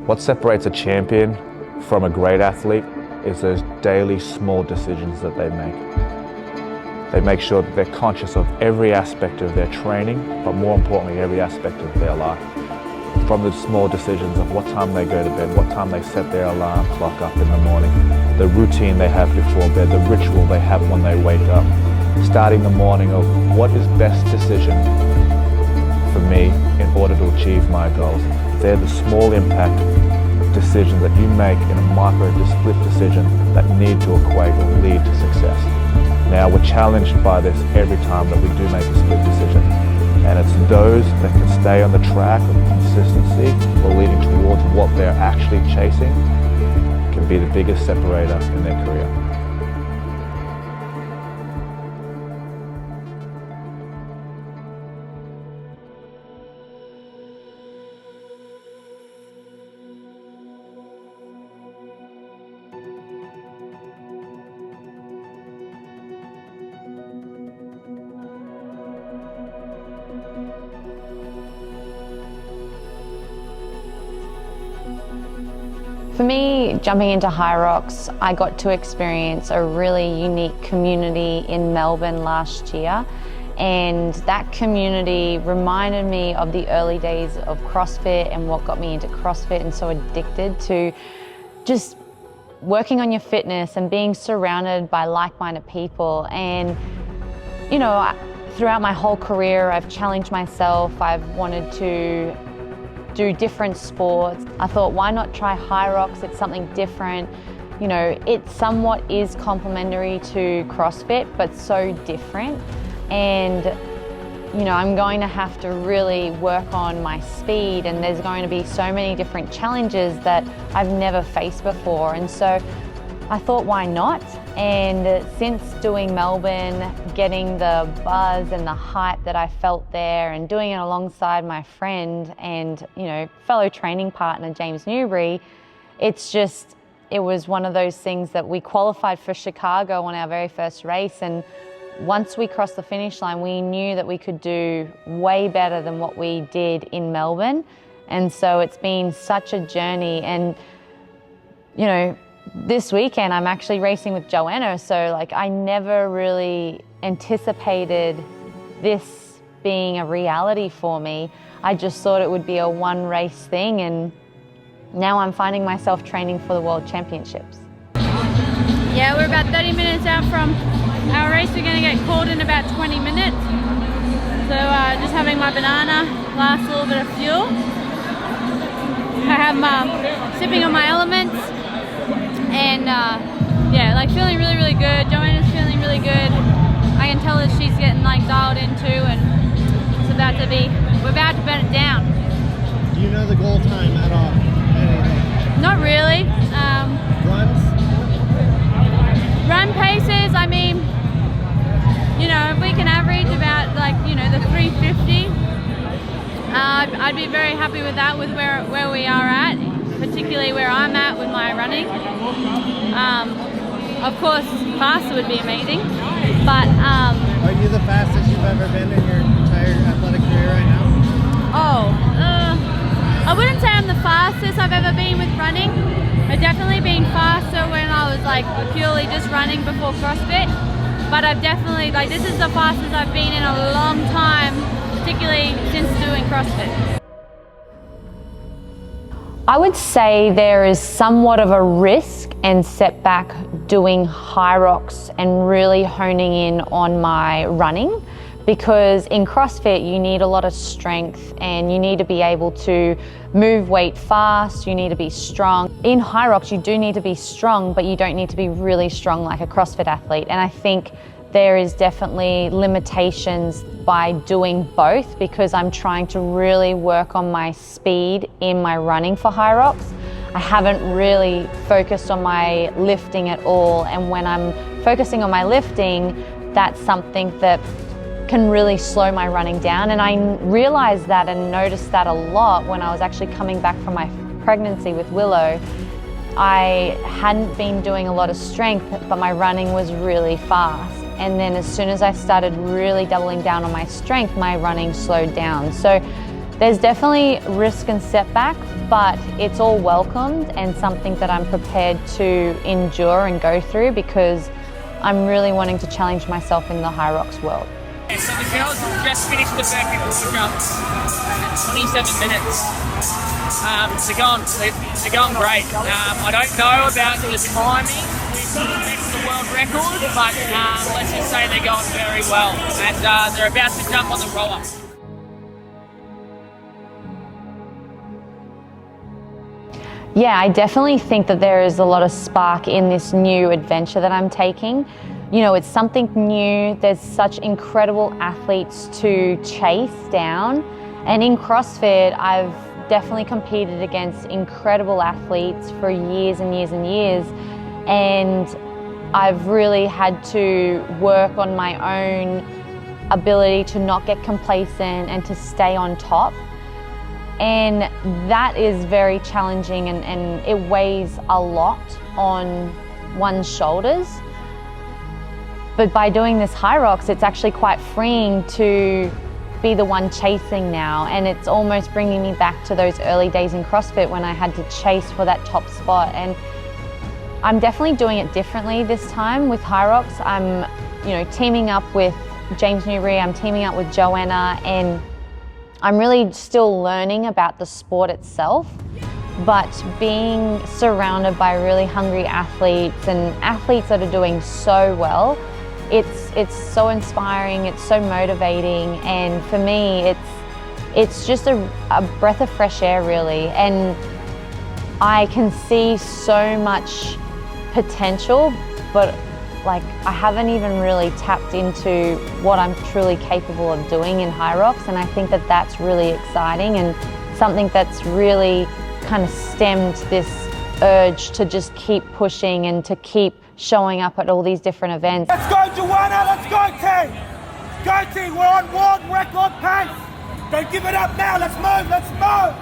What separates a champion from a great athlete is those daily small decisions that they make. They make sure that they're conscious of every aspect of their training, but more importantly, every aspect of their life. From the small decisions of what time they go to bed, what time they set their alarm clock up in the morning, the routine they have before bed, the ritual they have when they wake up, starting the morning of what is best decision for me in order to achieve my goals. They're the small impact decisions that you make in a micro split decision that need to equate or lead to success. Now we're challenged by this every time that we do make a split decision. And it's those that can stay on the track of consistency or leading towards what they're actually chasing can be the biggest separator in their career. For me, jumping into Hyrox, I got to experience a really unique community in Melbourne last year, and that community reminded me of the early days of CrossFit and what got me into CrossFit and so addicted to just working on your fitness and being surrounded by like-minded people. And you know, throughout my whole career, I've challenged myself. I've wanted to do different sports. I thought, why not try Hyrox? It's something different. You know, it somewhat is complementary to CrossFit, but so different. And, you know, I'm going to have to really work on my speed, and there's going to be so many different challenges that I've never faced before. And so I thought, why not? And since doing Melbourne, getting the buzz and the hype that I felt there and doing it alongside my friend and, you know, fellow training partner, James Newbury, it was one of those things that we qualified for Chicago on our very first race. And once we crossed the finish line, we knew that we could do way better than what we did in Melbourne. And so it's been such a journey. And, you know, this weekend I'm actually racing with Joanna, so like I never really anticipated this being a reality for me. I just thought it would be a one race thing, and now I'm finding myself training for the World Championships. Yeah, we're about 30 minutes out from our race. We're going to get called in about 20 minutes. So just having my banana, last little bit of fuel. I have sipping on my elements. And yeah, like feeling really, really good. Joanna's feeling really good. I can tell that she's getting like dialed in too, and we're about to burn it down. Do you know the goal time at all? Anything? Not really. Runs? Run paces, I mean, you know, if we can average about like, you know, the 350, I'd be very happy with that, with where we are at. Particularly where I'm at with my running. Of course, faster would be amazing, but... Are you the fastest you've ever been in your entire athletic career right now? I wouldn't say I'm the fastest I've ever been with running. I've definitely been faster when I was like purely just running before CrossFit, but I've definitely, like, this is the fastest I've been in a long time, particularly since doing CrossFit. I would say there is somewhat of a risk and setback doing Hyrox and really honing in on my running, because in CrossFit you need a lot of strength and you need to be able to move weight fast, you need to be strong. In Hyrox you do need to be strong, but you don't need to be really strong like a CrossFit athlete. And I think there is definitely limitations by doing both, because I'm trying to really work on my speed in my running for Hyrox. I haven't really focused on my lifting at all, and when I'm focusing on my lifting, that's something that can really slow my running down. And I realized that and noticed that a lot when I was actually coming back from my pregnancy with Willow. I hadn't been doing a lot of strength, but my running was really fast. And then as soon as I started really doubling down on my strength, my running slowed down. So There's definitely risk and setback, but it's all welcomed and something that I'm prepared to endure and go through because I'm really wanting to challenge myself in the Hyrox world. Yeah, so the girls have just finished the circuit water jumps at 27 minutes. They're going great. I don't know about the timing with the world record, but let's just say they're going very well. And they're about to jump on the roller. Yeah, I definitely think that there is a lot of spark in this new adventure that I'm taking. You know, it's something new. There's such incredible athletes to chase down. And in CrossFit, I've definitely competed against incredible athletes for years and years and years. And I've really had to work on my own ability to not get complacent and to stay on top. And that is very challenging and it weighs a lot on one's shoulders. But by doing this Hyrox, it's actually quite freeing to be the one chasing now. And it's almost bringing me back to those early days in CrossFit when I had to chase for that top spot. And I'm definitely doing it differently this time with Hyrox. I'm, teaming up with James Newbury, I'm teaming up with Joanna, and I'm really still learning about the sport itself, but being surrounded by really hungry athletes and athletes that are doing so well, it's so inspiring, it's so motivating, and for me it's just a breath of fresh air really, and I can see so much potential, but I haven't even really tapped into what I'm truly capable of doing in Hyrox, and I think that that's really exciting and something that's really kind of stemmed this urge to just keep pushing and to keep showing up at all these different events. Let's go, Joanna! Let's go, team! Go, team! We're on world record pace! Don't give it up now! Let's move! Let's move!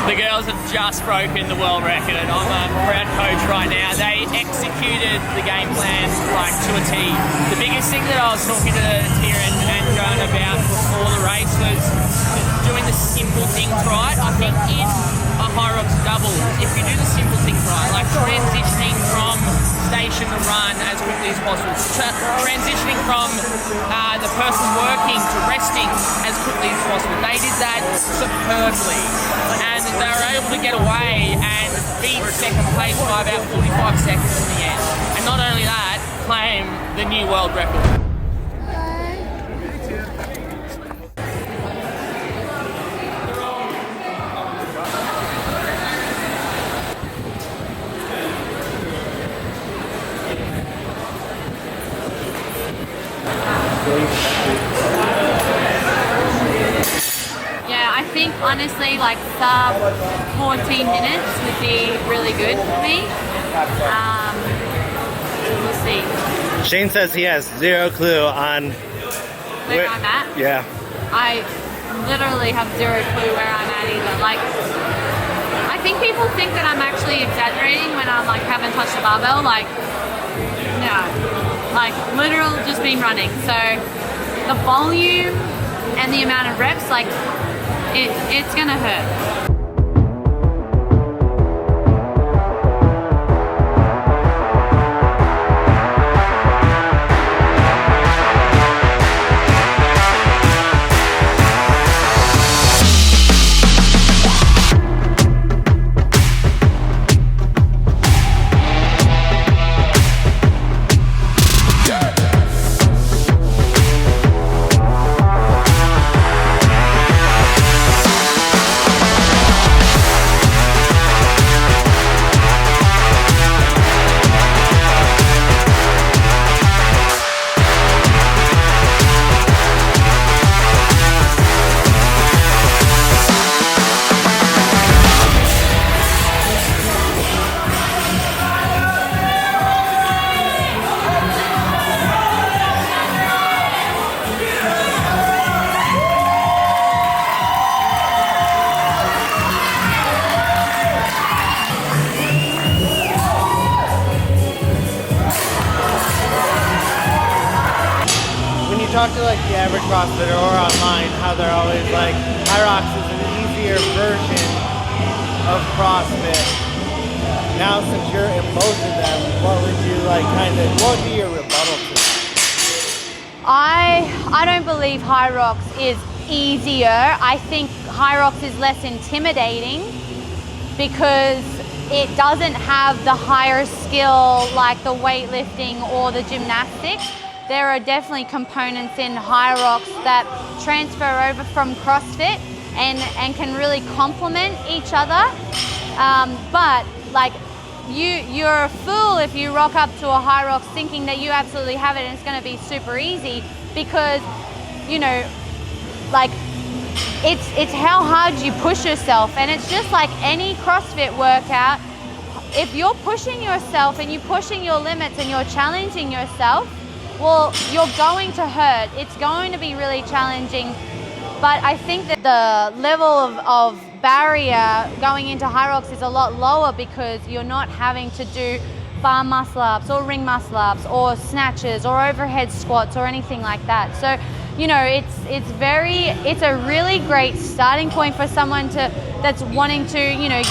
The girls have just broken the world record. I'm a proud coach right now. They executed the game plan to a T. The biggest thing that I was talking to Tia and Joan about before the race was doing the simple things right. I think in a Hyrox double, if you do the simple things right, like transitioning from station to run as quickly as possible, transitioning from the person working to resting as quickly as possible. They did that superbly, and they were able to get away and beat second place by about 45 seconds in the end. And not only that, claim the new world record. Yeah, I think honestly sub 14 minutes would be really good for me. We'll see. Shane says he has zero clue on Where I'm at? Yeah. I literally have zero clue where I'm at either. I think people think that I'm actually exaggerating when I'm haven't touched the barbell. No. Literal just been running. So the volume and the amount of reps, it's gonna hurt. like the average CrossFitter or online, how they're always like, Hyrox is an easier version of CrossFit. Now, since you're in both of them, what would you like what would be your rebuttal to that? I don't believe Hyrox is easier. I think Hyrox is less intimidating because it doesn't have the higher skill like the weightlifting or the gymnastics. There are definitely components in Hyrox that transfer over from CrossFit and can really complement each other. But like you're a fool if you rock up to a Hyrox thinking that you absolutely have it and it's going to be super easy, because you know, like it's how hard you push yourself, and it's just like any CrossFit workout. If you're pushing yourself and you're pushing your limits and you're challenging yourself, well, you're going to hurt. It's going to be really challenging. But I think that the level of barrier going into Hyrox is a lot lower because you're not having to do bar muscle ups or ring muscle ups or snatches or overhead squats or anything like that. So, you know, it's a really great starting point for someone that's wanting to, you know,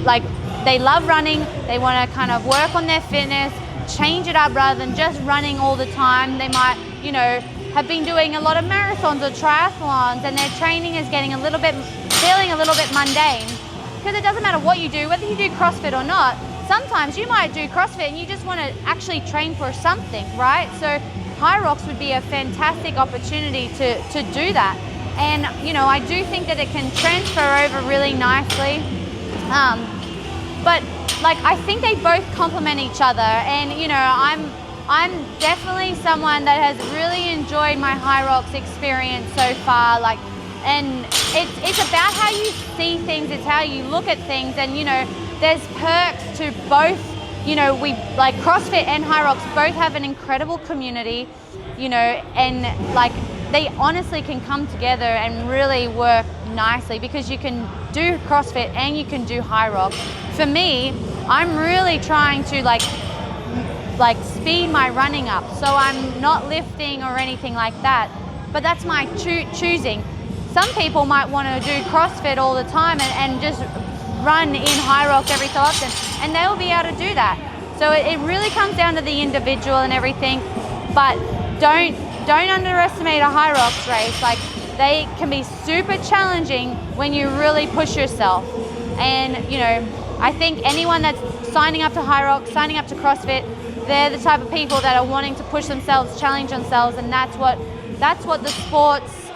like they love running, they want to kind of work on their fitness, change it up rather than just running all the time. They might, you know, have been doing a lot of marathons or triathlons and their training is getting feeling a little bit mundane. Because it doesn't matter what you do, whether you do CrossFit or not, sometimes you might do CrossFit and you just want to actually train for something, right? So Hyrox would be a fantastic opportunity to do that. And, you know, I do think that it can transfer over really nicely. But like, I think they both complement each other, and you know, I'm definitely someone that has really enjoyed my Hyrox experience so far. Like, and it's about how you see things, it's how you look at things, and you know, there's perks to both. You know, we like CrossFit and Hyrox both have an incredible community, you know, and like they honestly can come together and really work nicely because you can do CrossFit and you can do Hyrox. For me, I'm really trying to like speed my running up, so I'm not lifting or anything like that, but that's my choosing. Some people might want to do CrossFit all the time and just run in Hyrox every so often, and they'll be able to do that. So it really comes down to the individual and everything, but don't underestimate a Hyrox race. Like, they can be super challenging when you really push yourself. And you know, I think anyone that's signing up to Hyrox, signing up to CrossFit, they're the type of people that are wanting to push themselves, challenge themselves, and that's what the sports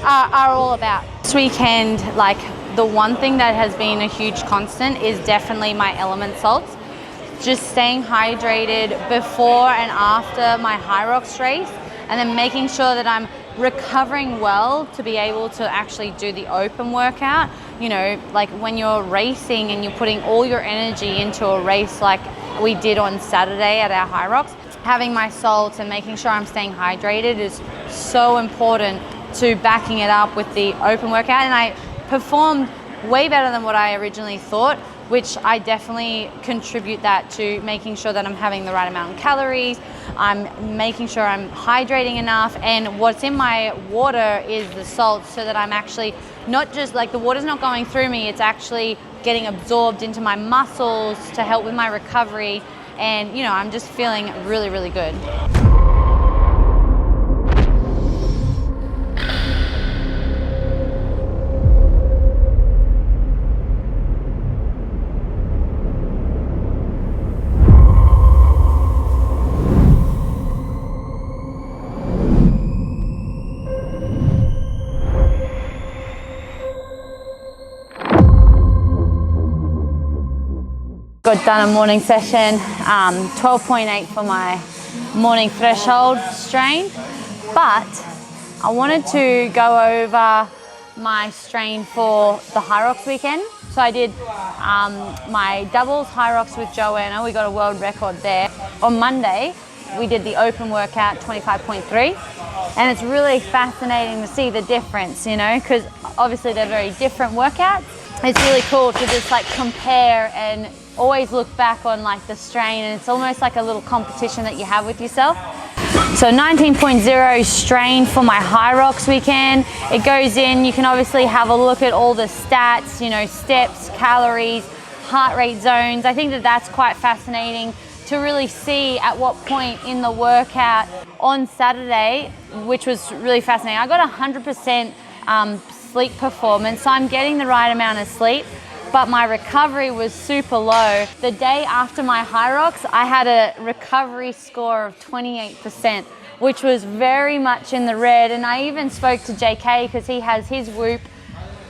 are all about. This weekend, like, the one thing that has been a huge constant is definitely my element salts. Just staying hydrated before and after my Hyrox race, and then making sure that I'm recovering well to be able to actually do the open workout. You know, like when you're racing and you're putting all your energy into a race like we did on Saturday at our Hyrox, having my salts and making sure I'm staying hydrated is so important to backing it up with the open workout. And I performed way better than what I originally thought, which I definitely contribute that to making sure that I'm having the right amount of calories, I'm making sure I'm hydrating enough, and what's in my water is the salts, so that I'm actually not just like the water's not going through me, it's actually getting absorbed into my muscles to help with my recovery, and you know, I'm just feeling really, really good. Got done a morning session, 12.8 for my morning threshold strain, but I wanted to go over my strain for the Hyrox weekend. So I did my doubles Hyrox with Joanna, we got a world record there. On Monday, we did the open workout, 25.3, and it's really fascinating to see the difference, you know, because obviously they're very different workouts. It's really cool to just like compare and always look back on like the strain, and it's almost like a little competition that you have with yourself. So 19.0 strain for my Hyrox weekend. It goes in, you can obviously have a look at all the stats, you know, steps, calories, heart rate zones. I think that that's quite fascinating to really see at what point in the workout on Saturday, which was really fascinating. I got 100% sleep performance, so I'm getting the right amount of sleep, but my recovery was super low. The day after my Hyrox, I had a recovery score of 28%, which was very much in the red. And I even spoke to JK because he has his Whoop,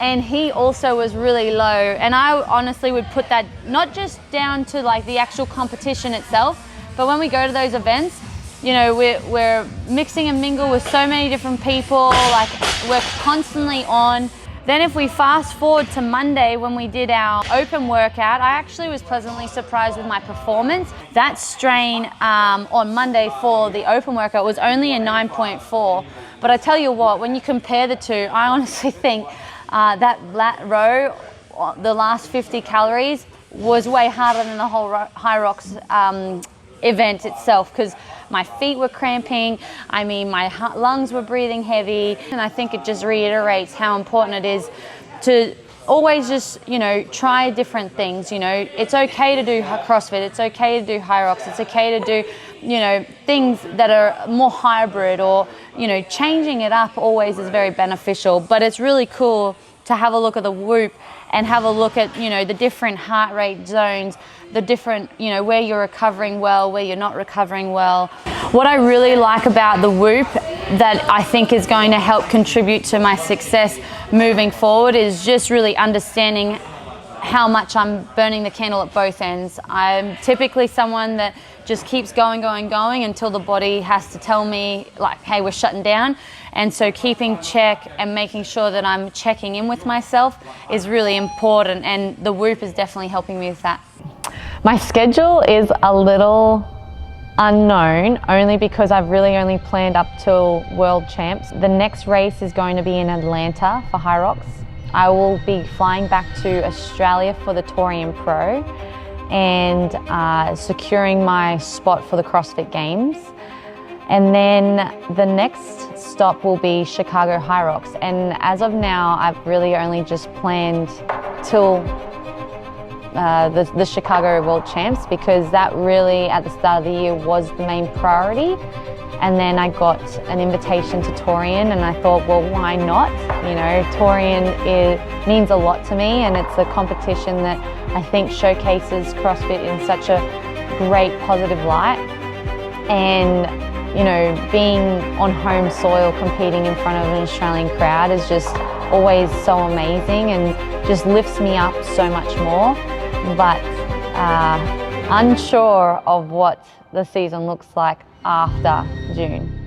and he also was really low. And I honestly would put that not just down to like the actual competition itself, but when we go to those events, you know, we're mixing and mingle with so many different people, like we're constantly on. Then if we fast forward to Monday when we did our open workout, I actually was pleasantly surprised with my performance. That strain on Monday for the open workout was only a 9.4. But I tell you what, when you compare the two, I honestly think that lat row, the last 50 calories, was way harder than the whole Hyrox event itself, because my feet were cramping, I mean my lungs were breathing heavy, and I think it just reiterates how important it is to always just, you know, try different things. You know, it's okay to do CrossFit, it's okay to do Hyrox, it's okay to do, you know, things that are more hybrid, or, you know, changing it up always is very beneficial. But it's really cool to have a look at the Whoop and have a look at, you know, the different heart rate zones, the different, you know, where you're recovering well, where you're not recovering well. What I really like about the Whoop that I think is going to help contribute to my success moving forward is just really understanding how much I'm burning the candle at both ends. I'm typically someone that just keeps going until the body has to tell me, like, hey, we're shutting down. And so keeping check and making sure that I'm checking in with myself is really important, and the Whoop is definitely helping me with that. My schedule is a little unknown, only because I've really only planned up till World Champs. The next race is going to be in Atlanta for Hyrox. I will be flying back to Australia for the Torian Pro and securing my spot for the CrossFit Games. And then the next stop will be Chicago Hyrox. And as of now, I've really only just planned till the Chicago World Champs, because that really at the start of the year was the main priority. And then I got an invitation to Torian, and I thought, well, why not? You know, Torian means a lot to me, and it's a competition that I think showcases CrossFit in such a great positive light. And, you know, being on home soil competing in front of an Australian crowd is just always so amazing and just lifts me up so much more. But unsure of what the season looks like after June.